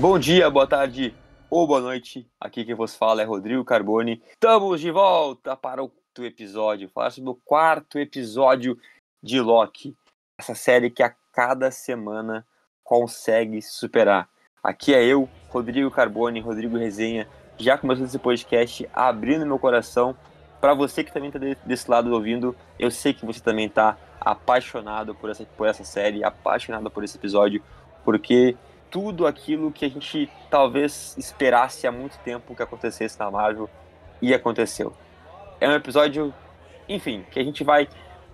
Bom dia, boa tarde ou boa noite. Aqui quem vos fala é Rodrigo Carboni. Estamos de volta para o quarto episódio. Falar sobre o quarto episódio de Loki. Essa série que a cada semana consegue se superar. Aqui é eu, Rodrigo Carboni, Rodrigo Resenha, já começou esse podcast abrindo meu coração. Para você que também está desse lado ouvindo, eu sei que você também está apaixonado por essa série, apaixonado por esse episódio, porque tudo aquilo que a gente talvez esperasse há muito tempo que acontecesse na Marvel e aconteceu. É um episódio, enfim, que a gente vai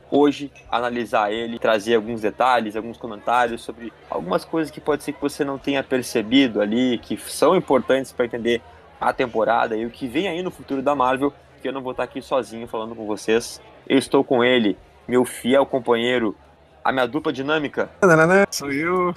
hoje analisar ele, trazer alguns detalhes, alguns comentários sobre algumas coisas que pode ser que você não tenha percebido ali, que são importantes para entender a temporada e o que vem aí no futuro da Marvel, que eu não vou estar aqui sozinho falando com vocês. Eu estou com ele, meu fiel companheiro, a minha dupla dinâmica. Sou eu.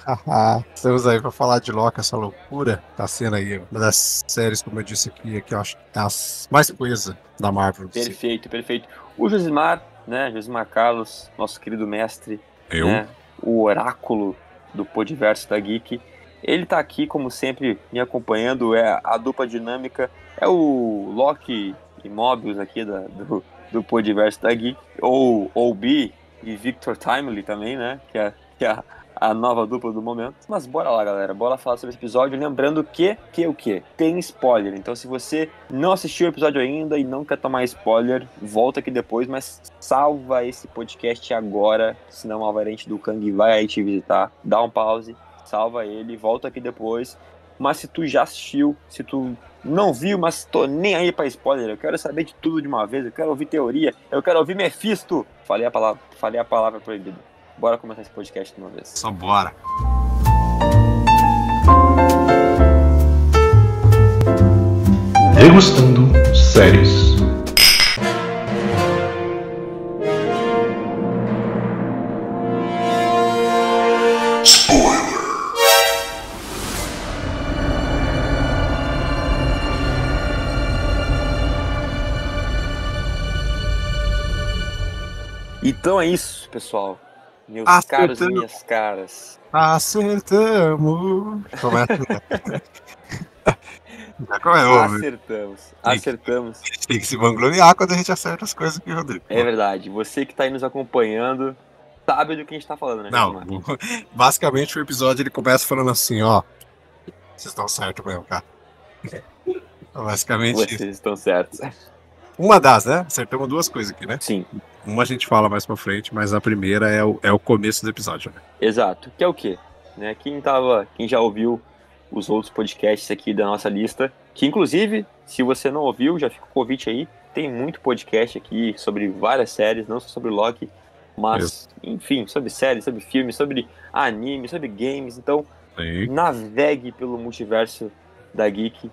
Estamos aí para falar de Loki, essa loucura. Tá sendo aí uma das séries, como eu disse aqui, que eu acho que é as mais coisa da Marvel. Perfeito, perfeito. O Josimar, né? Josimar Carlos, nosso querido mestre, né? O oráculo do Podiverso da Geek. Ele tá aqui, como sempre, me acompanhando. É a dupla dinâmica. É o Loki e Mobius aqui do Podiverso da Geek. Ou OB e Victor Timely também, né? Que é a nova dupla do momento. Mas bora lá, galera. Bora falar sobre esse episódio. Lembrando que o quê? Tem spoiler. Então, se você não assistiu o episódio ainda e não quer tomar spoiler, volta aqui depois, mas salva esse podcast agora, senão o Alvarente do Kang vai aí te visitar. Dá um pause, salva ele, volta aqui depois. Mas se tu já assistiu, se tu não viu, mas tô nem aí pra spoiler, eu quero saber de tudo de uma vez, eu quero ouvir teoria, eu quero ouvir Mephisto. Falei a palavra proibida. Bora começar esse podcast de uma vez. Só bora. Degustando séries. Então é isso, pessoal. Meus caros e minhas caras. Acertamos. Começa. Acertamos. A gente tem que se vangloriar quando a gente acerta as coisas aqui, Rodrigo. É verdade. Você que tá aí nos acompanhando sabe do que a gente tá falando, né? Não, basicamente o episódio ele começa falando assim, ó. Vocês estão certos mesmo, cara. Basicamente vocês estão certos. Uma das, né? Acertamos duas coisas aqui, né? Sim. Uma a gente fala mais pra frente, mas a primeira é o começo do episódio, né? Exato. Que é o quê? Né? Quem já ouviu os outros podcasts aqui da nossa lista, que inclusive, se você não ouviu, já fica o convite aí, tem muito podcast aqui sobre várias séries, não só sobre Loki, mas, enfim, sobre séries, sobre filmes, sobre anime, sobre games. Então, navegue pelo multiverso da Geek,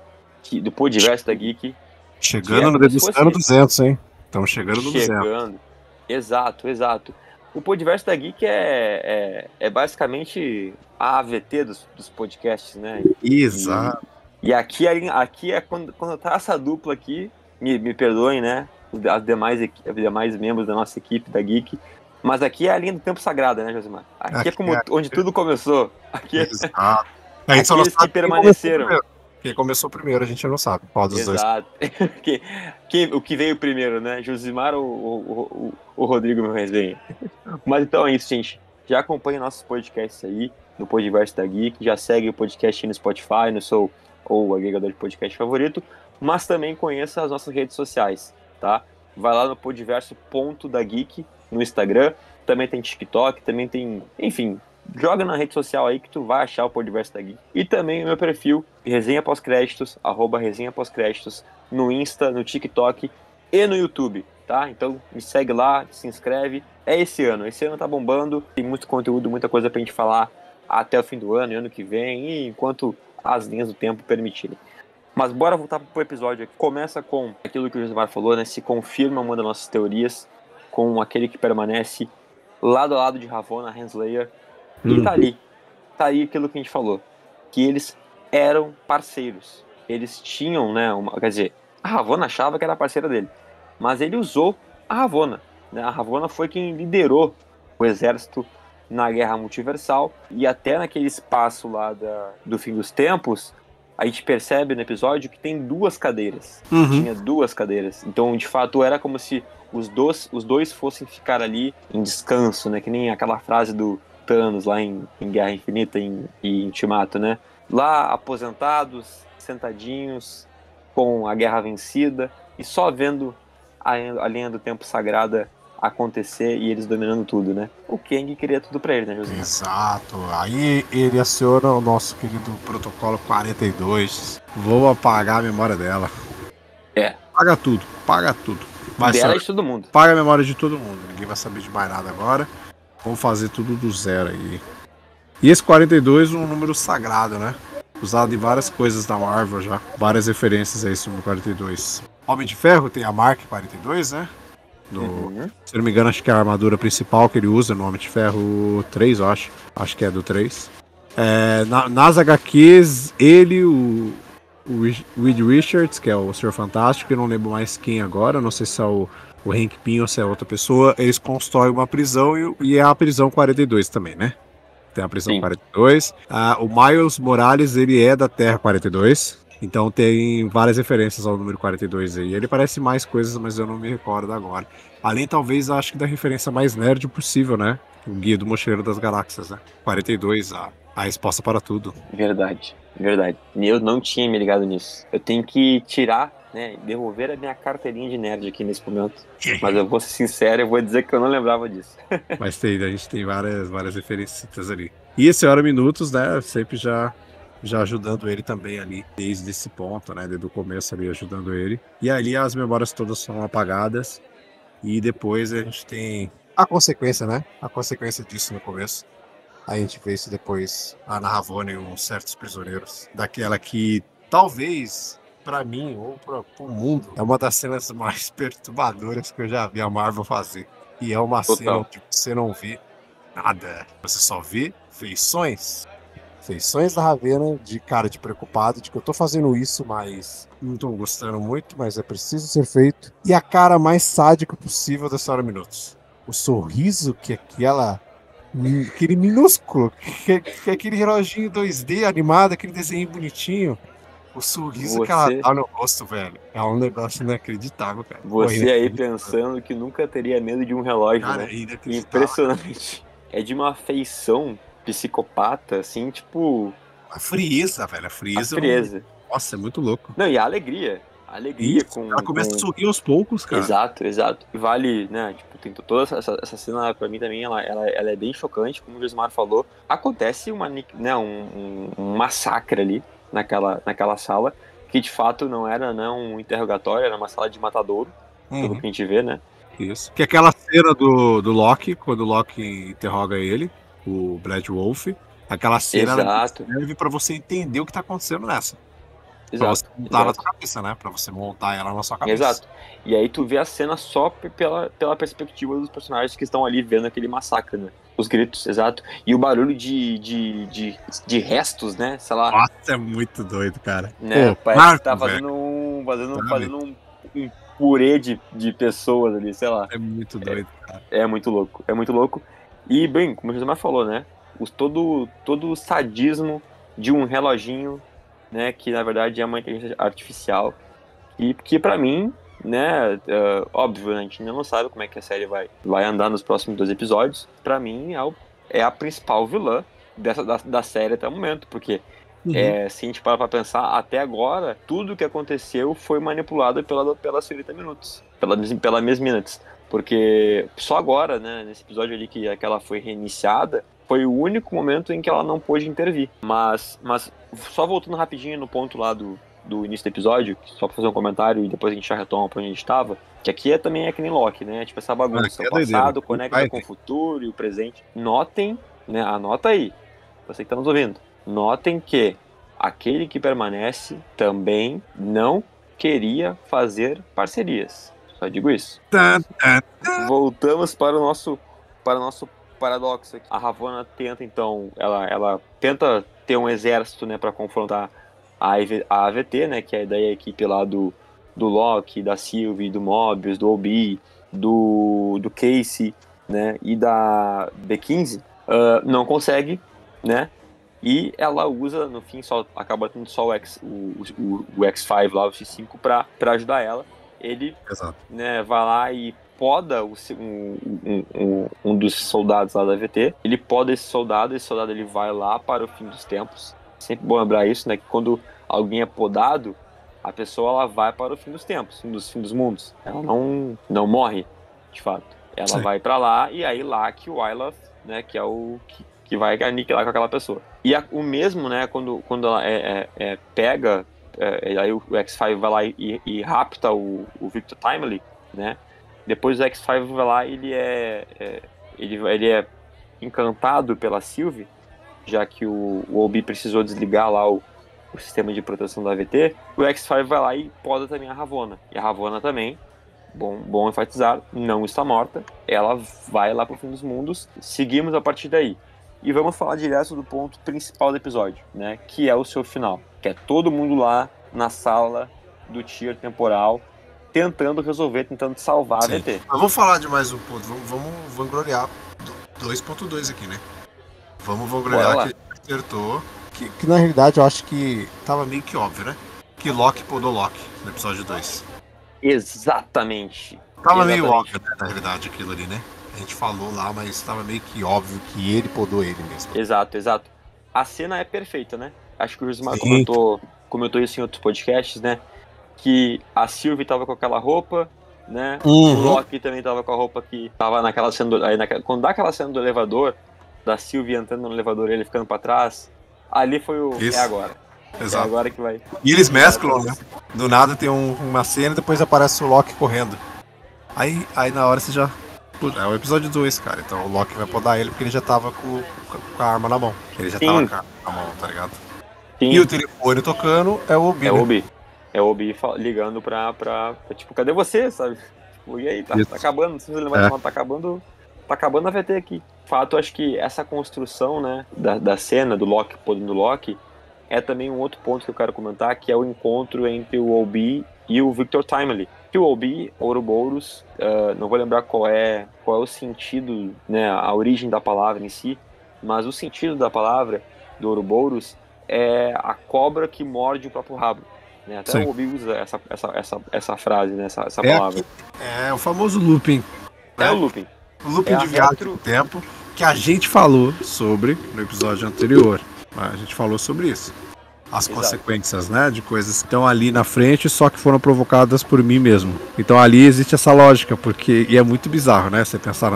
do Podiverso da Geek. Chegando no Degustando 200, hein? Estamos chegando no 200. Exato. O Podiverso da Geek é basicamente a AVT dos podcasts, né? Exato. E aqui é quando tá essa dupla aqui, me perdoem, né? Os demais membros da nossa equipe da Geek. Mas aqui é a linha do tempo sagrada, né, Josimar? Aqui é onde tudo começou. Aqui Exato. Aqueles que permaneceram. Quem começou primeiro, a gente não sabe qual dos dois. Exato. O que veio primeiro, né? Josimar ou o Rodrigo, meu resenha? Mas então é isso, gente. Já acompanhe nossos podcasts aí no Podiverso da Geek. Já segue o podcast no Spotify, no seu ou agregador de podcast favorito. Mas também conheça as nossas redes sociais, tá? Vai lá no podiverso.dageek no Instagram. Também tem TikTok, também tem... Enfim... Joga na rede social aí que tu vai achar o Podiverso da Geek. E também o meu perfil, Resenha Pós-Créditos, @Resenha Pós-Créditos, no Insta, no TikTok e no YouTube, tá? Então me segue lá, se inscreve. Esse ano tá bombando, tem muito conteúdo, muita coisa pra gente falar até o fim do ano e ano que vem, e enquanto as linhas do tempo permitirem. Mas bora voltar pro episódio aqui. Começa com aquilo que o Josimar falou, né? Se confirma uma das nossas teorias, com aquele que permanece lado a lado de Ravonna, Renslayer. E tá aí aquilo que a gente falou, que eles eram parceiros, eles tinham, né, quer dizer, a Ravonna achava que era parceira dele, mas ele usou a Ravonna, né? A Ravonna foi quem liderou o exército na Guerra Multiversal, e até naquele espaço lá do fim dos tempos, a gente percebe no episódio que tem 2 cadeiras. Tinha 2 cadeiras. Então, de fato, era como se os dois fossem ficar ali em descanso, né? Que nem aquela frase do Thanos lá em Guerra Infinita e Ultimato, né? Lá, aposentados, sentadinhos, com a guerra vencida, e só vendo a linha do tempo sagrada acontecer e eles dominando tudo, né? O Kang queria tudo pra ele, né, José? Exato. Aí ele aciona o nosso querido protocolo 42. Vou apagar a memória dela. Paga tudo, paga tudo. Dela e de todo mundo. Paga a memória de todo mundo. Ninguém vai saber de mais nada agora. Vamos fazer tudo do zero aí. E esse 42 é um número sagrado, né? Usado em várias coisas da Marvel já. Várias referências a esse número 42. Homem de Ferro tem a Mark 42, né? Se não me engano, acho que é a armadura principal que ele usa no Homem de Ferro 3, eu acho. Acho que é do 3. Nas HQs, ele, o Reed Richards, que é o Senhor Fantástico, eu não lembro mais quem agora, não sei se é o Hank Pym ou se é outra pessoa, eles constroem uma prisão e é a prisão 42 também, né? Tem a prisão 42. O Miles Morales, ele é da Terra 42. Então tem várias referências ao número 42 aí. Ele parece mais coisas, mas eu não me recordo agora. Além, talvez, acho que da referência mais nerd possível, né? O Guia do Mochileiro das Galáxias, né? 42, a resposta para tudo. Verdade. Eu não tinha me ligado nisso. Eu tenho que tirar, né? Devolver a minha carteirinha de nerd aqui nesse momento. Mas eu vou ser sincero, eu vou dizer que eu não lembrava disso. Mas a gente tem várias referências ali. E esse Hora Minutos, né? Sempre já ajudando ele também ali, desde esse ponto, né, desde o começo ali, ajudando ele. E ali as memórias todas são apagadas, e depois a gente tem a consequência, né, a consequência disso no começo. A gente vê isso depois, a Ana Ravonna e uns certos prisioneiros, daquela que, talvez, pra mim, ou pro mundo, é uma das cenas mais perturbadoras que eu já vi a Marvel fazer. E é uma cena onde você não vê nada, você só vê feições da Ravena, de cara de preocupado, de que eu tô fazendo isso, mas não tô gostando muito, mas é preciso ser feito. E a cara mais sádica possível dessa Hora Minutos. O sorriso que aquele minúsculo, que aquele reloginho 2D animado, aquele desenho bonitinho. O sorriso que ela dá no rosto, velho, é um negócio inacreditável, cara. Você aí pensando que nunca teria medo de um relógio, cara, né? Impressionante. É de uma afeição psicopata, assim, tipo... A frieza, velho. A frieza. Nossa, é muito louco. Não, e a alegria. A alegria isso, ela começa a sorrir aos poucos, cara. Exato. Vale, né, tipo, tem toda essa cena, pra mim também, ela é bem chocante, como o Josimar falou. Acontece um massacre ali, naquela sala, que de fato não era um interrogatório, era uma sala de matadouro, pelo que a gente vê, né? Isso. Que é aquela cena do Loki, quando o Loki interroga ele, o Brad Wolf, aquela cena serve pra você entender o que tá acontecendo nessa. Pra você montar na sua cabeça, né? Pra você montar ela na sua cabeça. Exato. E aí tu vê a cena só pela perspectiva dos personagens que estão ali vendo aquele massacre, né? Os gritos, exato. E o barulho de restos, né? Sei lá. Nossa, é muito doido, cara. Né? Parece que tá fazendo um purê de pessoas ali, sei lá. É muito doido, cara. É muito louco. E, bem, como o José falou, né? Todo o sadismo de um reloginho, né? Que, na verdade, é uma inteligência artificial. E que, pra mim, né? Óbvio, né, a gente ainda não sabe como é que a série vai andar nos próximos 2 episódios. Pra mim, é a principal vilã da série até o momento. Porque, se a gente parar pra pensar, até agora, tudo que aconteceu foi manipulado pela senhorita Minutos. Pela Miss Minutes. Porque só agora, né, nesse episódio ali que ela foi reiniciada, foi o único momento em que ela não pôde intervir. Mas só voltando rapidinho no ponto lá do início do episódio, só pra fazer um comentário e depois a gente já retoma pra onde a gente tava, que aqui também é que nem Loki, né? Tipo essa bagunça. O passado conecta com o futuro e o presente. Notem, né? Anota aí, você que tá nos ouvindo. Notem que aquele que permanece também não queria fazer parcerias. Só digo isso. Voltamos para o nosso paradoxo aqui. A Ravonna tenta, então, ela tenta ter um exército, né, para confrontar a AVT, né, que é daí a equipe lá do Loki, da Sylvie, do Mobius, do Obi, do Casey, né, e da B15. não consegue, né? E ela usa, no fim, acaba tendo só o X5 lá, o X5, pra ajudar ela. Ele, Exato. né, vai lá e poda um dos soldados lá da VT. Ele poda esse soldado ele vai lá para o fim dos tempos. Sempre bom lembrar isso, né? Que quando alguém é podado, a pessoa ela vai para o fim dos tempos, fim dos mundos. Ela não morre, de fato. Ela Sim. vai para lá e aí lá que o Iloth, né, que é o que vai aniquilar com aquela pessoa. E o mesmo, né, quando ela pega, aí o X5 vai lá e rapta o Victor Timely, né? Depois o X5 vai lá e ele é encantado pela Sylvie, já que o Obi precisou desligar lá o sistema de proteção da AVT. O X5 vai lá e poda também a Ravonna. E a Ravonna também, bom enfatizar, não está morta. Ela vai lá pro fim dos mundos. Seguimos a partir daí. E vamos falar direto do ponto principal do episódio, né? Que é o seu final. Que é todo mundo lá na sala do tier temporal tentando resolver, tentando salvar a VT. Mas vamos falar de mais um ponto. Vamos vangloriar 2.2 aqui, né? Vamos vangloriar que acertou. Que na realidade eu acho que tava meio que óbvio, né? Que Loki podou Loki no episódio 2. Exatamente. Tava meio óbvio, né, na realidade, aquilo ali, né? A gente falou lá, mas tava meio que óbvio que ele podou ele mesmo. Exato. A cena é perfeita, né? Acho que o Josimar comentou isso em outros podcasts, né? Que a Sylvie tava com aquela roupa, né? O Loki também tava com a roupa que tava naquela cena quando dá aquela cena do elevador, da Sylvie entrando no elevador e ele ficando pra trás, ali foi Isso. É agora. Exato. É agora que vai. E eles mesclam, né? Do nada tem uma cena e depois aparece o Loki correndo. Aí na hora você já... É o episódio 2, cara. Então o Loki vai podar ele porque ele já tava com a arma na mão. Ele já tava com a arma na mão, tá ligado? Sim. E o telefone tocando é o Obi. É o Obi. É o Obi ligando pra tipo, cadê você, sabe? Tipo, e aí, tá acabando, não sei se ele tá acabando a VT aqui. De fato, acho que essa construção, né, da cena do Loki podendo o Loki é também um outro ponto que eu quero comentar, que é o encontro entre o Obi e o Victor Timely. Que o Obi, Ouroboros, não vou lembrar qual é o sentido, né, a origem da palavra em si, mas o sentido da palavra do Ouroboros é a cobra que morde o próprio rabo. Né? Até o Obi usa essa frase, né, essa palavra. É o famoso looping. Né? É o looping. O looping de viagem no tempo que a gente falou sobre no episódio anterior. A gente falou sobre isso. As consequências, né, de coisas que estão ali na frente, só que foram provocadas por mim mesmo. Então ali existe essa lógica, e é muito bizarro, né, você pensar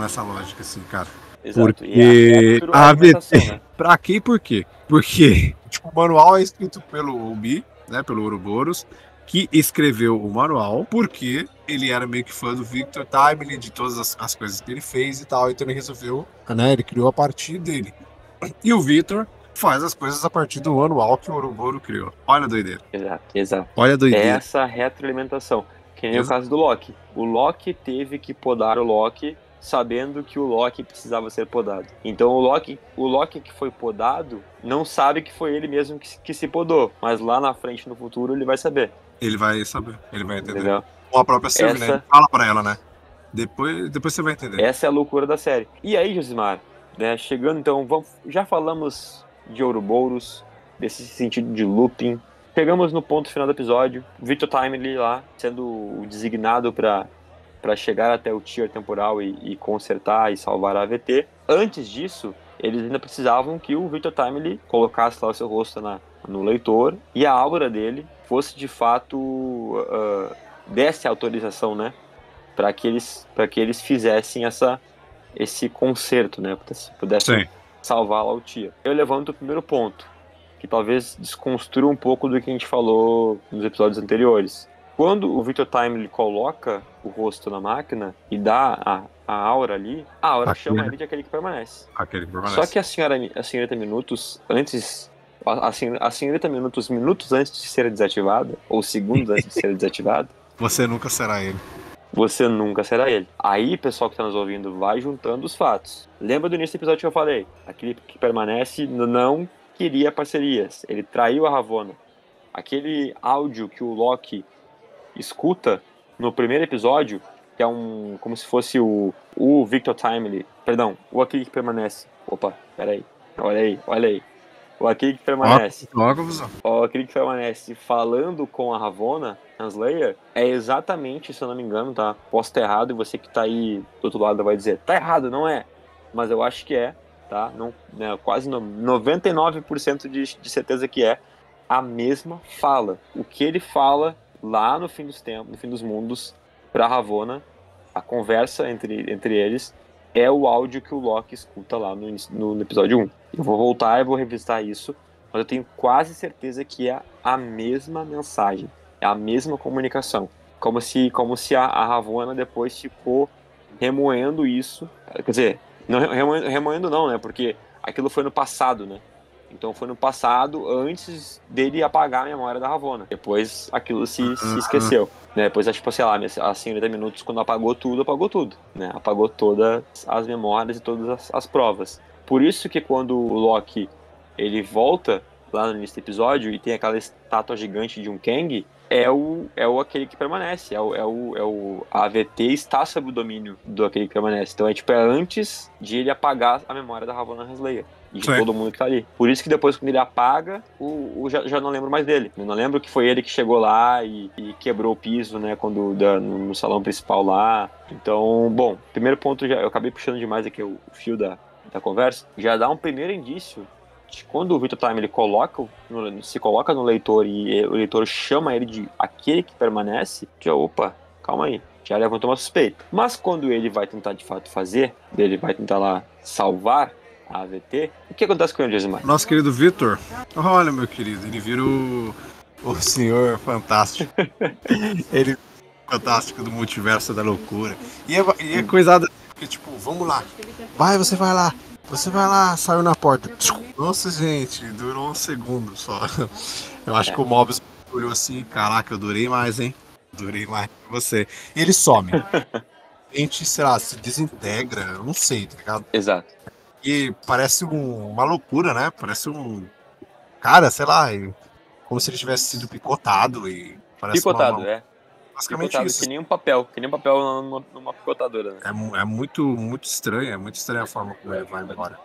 nessa lógica assim, cara. Exato. Porque e a AVT, né? Pra quê e por quê? Porque tipo, o manual é escrito pelo Obi, né, pelo Ouroboros, que escreveu o manual porque ele era meio que fã do Victor Timely, de todas as coisas que ele fez e tal, então ele resolveu, né, ele criou a partir dele. E o Victor faz as coisas a partir do manual que o Ouroboros criou. Olha a doideira. Exato. Olha a doideira. Essa retroalimentação, que nem o caso do Loki. O Loki teve que podar o Loki sabendo que o Loki precisava ser podado. Então o Loki que foi podado não sabe que foi ele mesmo que se podou, mas lá na frente, no futuro, ele vai saber. Ele vai saber, ele vai entender. Entendeu? Com a própria Sylvie, né? Ele fala pra ela, né? Depois você vai entender. Essa é a loucura da série. E aí, Josimar, né, chegando então, já falamos de Ouroboros, desse sentido de looping. Chegamos no ponto final do episódio, Victor Timely lá, sendo designado para chegar até o tier temporal e consertar e salvar a AVT. Antes disso, eles ainda precisavam que o Victor Timely colocasse lá o seu rosto no leitor e a aura dele fosse de fato desse autorização, né, para que eles fizessem esse conserto, né, pudessem salvar lá o tier. Eu levanto o primeiro ponto, que talvez desconstrua um pouco do que a gente falou nos episódios anteriores. Quando o Victor Timely coloca o rosto na máquina e dá a aura ali, a aura chama ele de aquele que permanece. Só que a senhorita Minutos, minutos antes de ser desativada, ou segundos antes de ser desativada, você nunca será ele. Você nunca será ele. Aí, pessoal que está nos ouvindo, vai juntando os fatos. Lembra do início do episódio que eu falei? Aquele que permanece não queria parcerias. Ele traiu a Ravonna. Aquele áudio que o Loki escuta no primeiro episódio, que é como se fosse o Victor Timely Perdão, o aquele que permanece. Opa, peraí. Olha aí. O aquele que permanece. O aquele que permanece falando com a Ravonna, Slayer, é exatamente, se eu não me engano, tá? Posso estar errado e você que tá aí do outro lado vai dizer, tá errado, não é? Mas eu acho que é, tá? Não, né, quase 99% de certeza que é a mesma fala. O que ele fala lá no fim dos tempos, no fim dos mundos, pra Ravonna, a conversa entre eles, é o áudio que o Loki escuta lá no episódio 1. Eu vou voltar e vou revisitar isso, mas eu tenho quase certeza que é a mesma mensagem, é a mesma comunicação. Como se a Ravonna depois ficou remoendo isso. Quer dizer, não, remoendo não, né? Porque aquilo foi no passado, né? Então foi no passado, antes dele apagar a memória da Ravonna. Depois aquilo se esqueceu. Né? Depois, tipo, sei lá, a Senhorita Minutos, quando apagou tudo, né? Apagou todas as memórias e todas as provas. Por isso que quando o Loki, ele volta lá no início do episódio e tem aquela estátua gigante de um Kang, é o aquele que permanece. A AVT está sob o domínio do aquele que permanece. Então é antes de ele apagar a memória da Ravonna Renslayer. E de todo mundo que tá ali. Por isso que depois, quando ele apaga, já não lembro mais dele. Eu não lembro que foi ele que chegou lá e quebrou o piso, né, no salão principal lá. Então, bom, primeiro ponto, eu acabei puxando demais aqui o fio da conversa. Já dá um primeiro indício de quando o Victor Time ele se coloca no leitor e o leitor chama ele de aquele que permanece, opa, calma aí. Já levantou uma suspeita. Mas quando ele vai tentar de fato fazer, ele vai tentar lá salvar a AVT, o que acontece com ele, Josimar? Nosso querido Victor, olha, meu querido, ele vira o senhor fantástico. Ele fantástico do multiverso da loucura. E é coisada, porque tipo, vamos lá. Você vai lá, saiu na porta. Nossa, gente, durou um segundo só. Eu acho que o Mobius olhou assim, caraca, eu durei mais, hein? Durei mais que você. E ele some. A gente, sei lá, se desintegra, eu não sei, tá ligado? Exato. E parece uma loucura, né? Parece um cara, sei lá, como se ele tivesse sido picotado e parece basicamente picotado, isso. Que nem um papel numa picotadora, né? É muito estranho a forma como ele vai embora.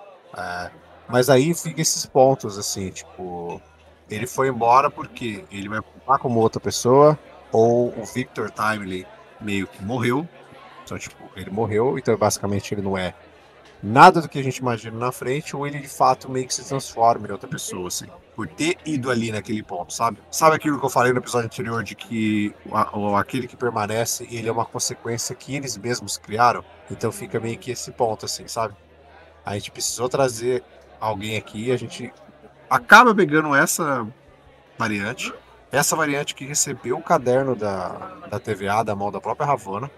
Mas aí fica esses pontos, assim, tipo, ele foi embora porque ele vai voltar como outra pessoa, ou o Victor Timely meio que morreu. Então, tipo, ele morreu, então basicamente ele não é nada do que a gente imagina na frente, ou ele de fato meio que se transforma em outra pessoa, assim, por ter ido ali naquele ponto, sabe? Sabe aquilo que eu falei no episódio anterior de que aquele que permanece, ele é uma consequência que eles mesmos criaram? Então fica meio que esse ponto, assim, sabe? A gente precisou trazer alguém aqui, a gente acaba pegando essa variante que recebeu o caderno da TVA da mão da própria Ravonna,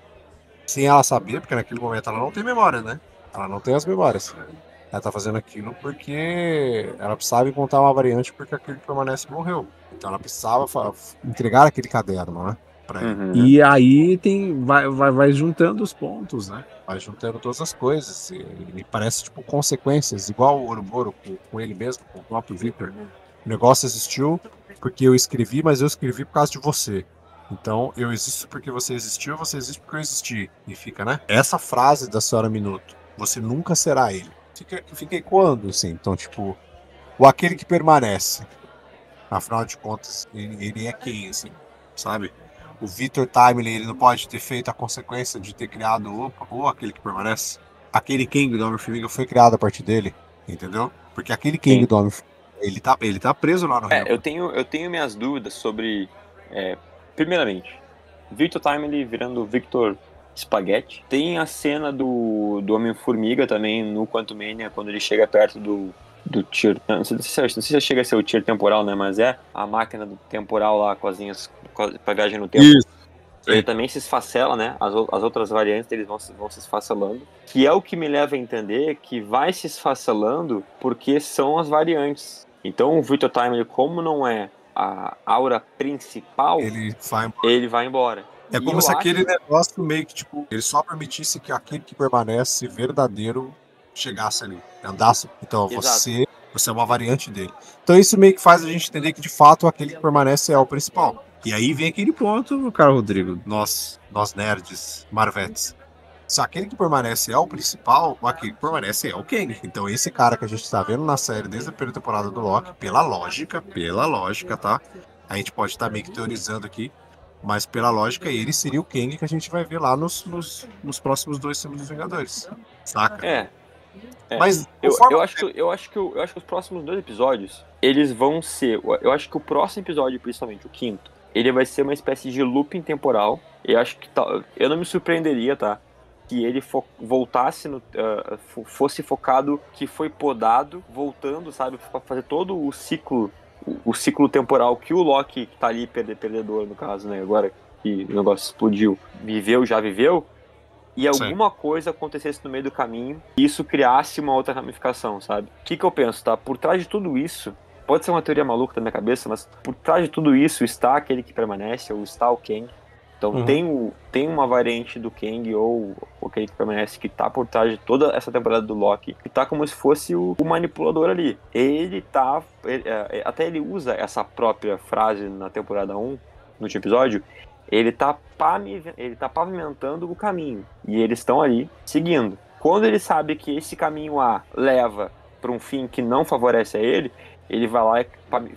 sem ela saber, porque naquele momento ela não tem memória, né? Ela não tem as memórias. Ela tá fazendo aquilo porque ela precisava encontrar uma variante porque aquele que permanece morreu. Então ela precisava entregar aquele caderno, né? Pra ele. Uhum. E aí vai juntando os pontos, né? Vai juntando todas as coisas. E parece tipo consequências, igual o Ouroboros com ele mesmo, com o próprio Victor. O negócio existiu porque eu escrevi, mas eu escrevi por causa de você. Então, eu existo porque você existiu, você existe porque eu existi. E fica, né? Essa frase da Senhora Minuto, você nunca será ele. Fica ecoando, assim. Então, tipo, aquele que permanece. Afinal de contas, ele é quem, assim, sabe? O Victor Timely, ele não pode ter feito a consequência de ter criado ou aquele que permanece. Aquele Kang do Homem-Formiga foi criado a partir dele, entendeu? Porque aquele Kang do Homem-Formiga, ele tá preso lá no reino. Eu tenho minhas dúvidas sobre... primeiramente, Victor Timely virando Victor Spaghetti. Tem a cena do Homem-Formiga também no Quantumania, quando ele chega perto do tier. Não sei se chega a ser o tier temporal, né? Mas é a máquina do temporal lá com as linhas pra viagem no tempo. Isso. Ele também se esfacela, né? As outras variantes deles vão se esfacelando. Que é o que me leva a entender que vai se esfacelando porque são as variantes. Então o Victor Timely, como não é a aura principal, ele vai embora. É como se aquele negócio meio que, tipo, ele só permitisse que aquele que permanece verdadeiro chegasse ali, andasse. Então, você é uma variante dele. Então, isso meio que faz a gente entender que, de fato, aquele que permanece é o principal. E aí vem aquele ponto, cara, Rodrigo, nós nerds, marvetes. Se aquele que permanece é o principal, aquele que permanece é o Kang. Então esse cara que a gente tá vendo na série desde a primeira temporada do Loki, pela lógica, tá? A gente pode estar meio que teorizando aqui, mas pela lógica ele seria o Kang que a gente vai ver lá nos próximos 2 filmes dos Vingadores. Saca? É. Mas eu acho que os próximos 2 episódios, eles vão ser... Eu acho que o próximo episódio, principalmente o 5º, ele vai ser uma espécie de looping temporal. Eu acho que... Eu não me surpreenderia, tá? Que ele voltasse, fosse focado, que foi podado, voltando, sabe? Pra fazer todo o ciclo temporal que o Loki, que tá ali, perdedor, no caso, né? Agora que o negócio explodiu, já viveu. E alguma coisa acontecesse no meio do caminho e isso criasse uma outra ramificação, sabe? O que eu penso, tá? Por trás de tudo isso, pode ser uma teoria maluca da minha cabeça, mas por trás de tudo isso está aquele que permanece, ou está o Kang. Então tem uma variante do Kang, ou aquele que permanece, que tá por trás de toda essa temporada do Loki, que tá como se fosse o manipulador ali. Até ele usa essa própria frase na temporada 1, no último episódio. Ele tá pavimentando o caminho. E eles estão ali seguindo. Quando ele sabe que esse caminho A leva para um fim que não favorece a ele, ele vai lá e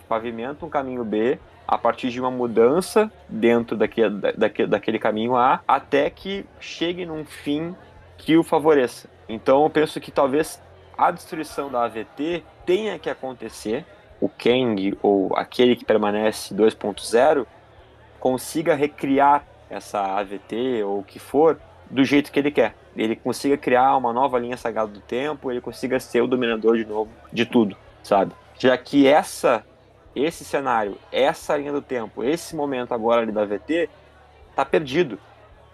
pavimenta um caminho B a partir de uma mudança dentro daquele caminho A, até que chegue num fim que o favoreça. Então eu penso que talvez a destruição da AVT tenha que acontecer. O Kang, ou aquele que permanece 2.0, consiga recriar essa AVT ou o que for do jeito que ele quer. Ele consiga criar uma nova linha sagrada do tempo, ele consiga ser o dominador de novo de tudo, sabe? Já que esse cenário, essa linha do tempo, esse momento agora ali da AVT tá perdido.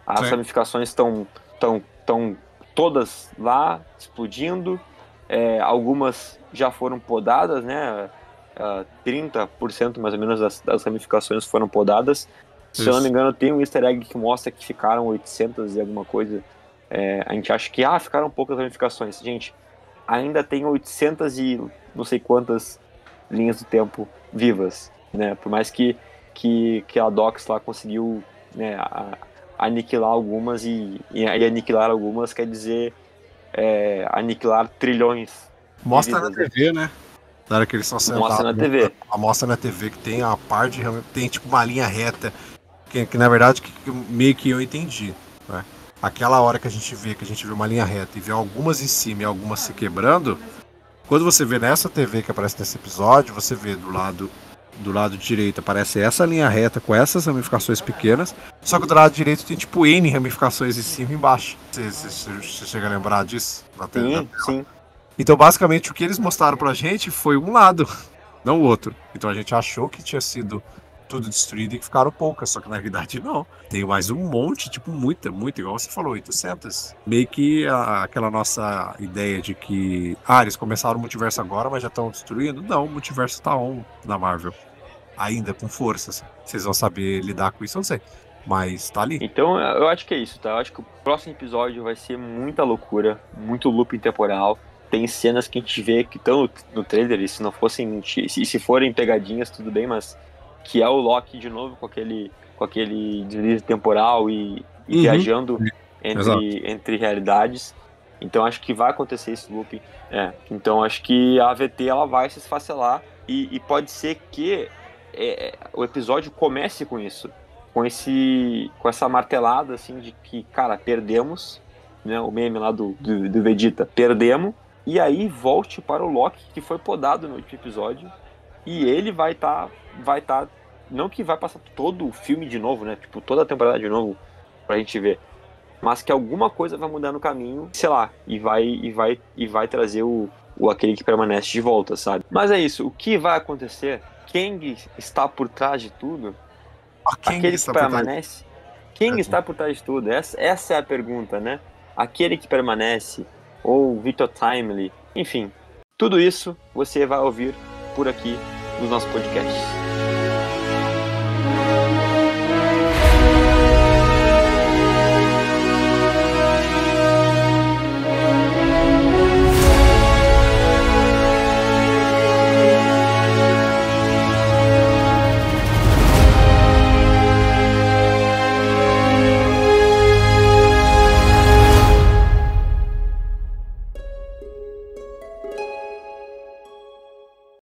As ramificações estão todas lá explodindo, algumas já foram podadas, né? 30% mais ou menos das ramificações foram podadas. Se eu não me engano, tem um easter egg que mostra que ficaram 800 e alguma coisa. A gente acha que ficaram poucas ramificações. Gente, ainda tem 800 e não sei quantas linhas do tempo vivas, né? Por mais que a Dox lá conseguiu, né, aniquilar algumas, e aniquilar algumas quer dizer aniquilar trilhões. Mostra na TV, né? Na hora que eles estão sentados. Mostra na TV. Mostra na TV que tem a parte, tem tipo uma linha reta, que na verdade meio que eu entendi, né? Aquela hora que a gente vê uma linha reta e vê algumas em cima e algumas se quebrando, quando você vê nessa TV que aparece nesse episódio, você vê do lado direito aparece essa linha reta com essas ramificações pequenas, só que do lado direito tem tipo N ramificações em cima e embaixo. Você chega a lembrar disso? Sim. Então, basicamente, o que eles mostraram pra gente foi um lado, não o outro. Então, a gente achou que tinha sido tudo destruído e que ficaram poucas, só que na realidade não. Tem mais um monte, tipo, muita, igual você falou, 800. Meio que aquela nossa ideia de que, eles começaram o multiverso agora, mas já estão destruindo. Não, o multiverso tá on na Marvel. Ainda, com forças. Vocês vão saber lidar com isso, eu não sei. Mas tá ali. Então, eu acho que é isso, tá? Eu acho que o próximo episódio vai ser muita loucura, muito looping temporal. Tem cenas que a gente vê que estão no trailer, e se não fossem mentiras, se forem pegadinhas, tudo bem, mas que é o Loki de novo com aquele deslize temporal e viajando entre realidades. Então acho que vai acontecer esse looping. Então acho que a AVT ela vai se esfacelar e pode ser que o episódio comece com isso, com essa martelada assim de que, cara, perdemos, né, o meme lá do Vegeta, perdemos. E aí volte para o Loki, que foi podado no último episódio. E ele vai tá, não que vai passar todo o filme de novo, né? Tipo, toda a temporada de novo pra gente ver. Mas que alguma coisa vai mudar no caminho, sei lá, e vai trazer aquele que permanece de volta, sabe? Mas é isso, o que vai acontecer? Kang está por trás de tudo? Aquele que permanece? Quem está por trás de tudo? Essa é a pergunta, né? Aquele que permanece, ou Victor Timely, enfim, tudo isso você vai ouvir por aqui nos nossos podcasts.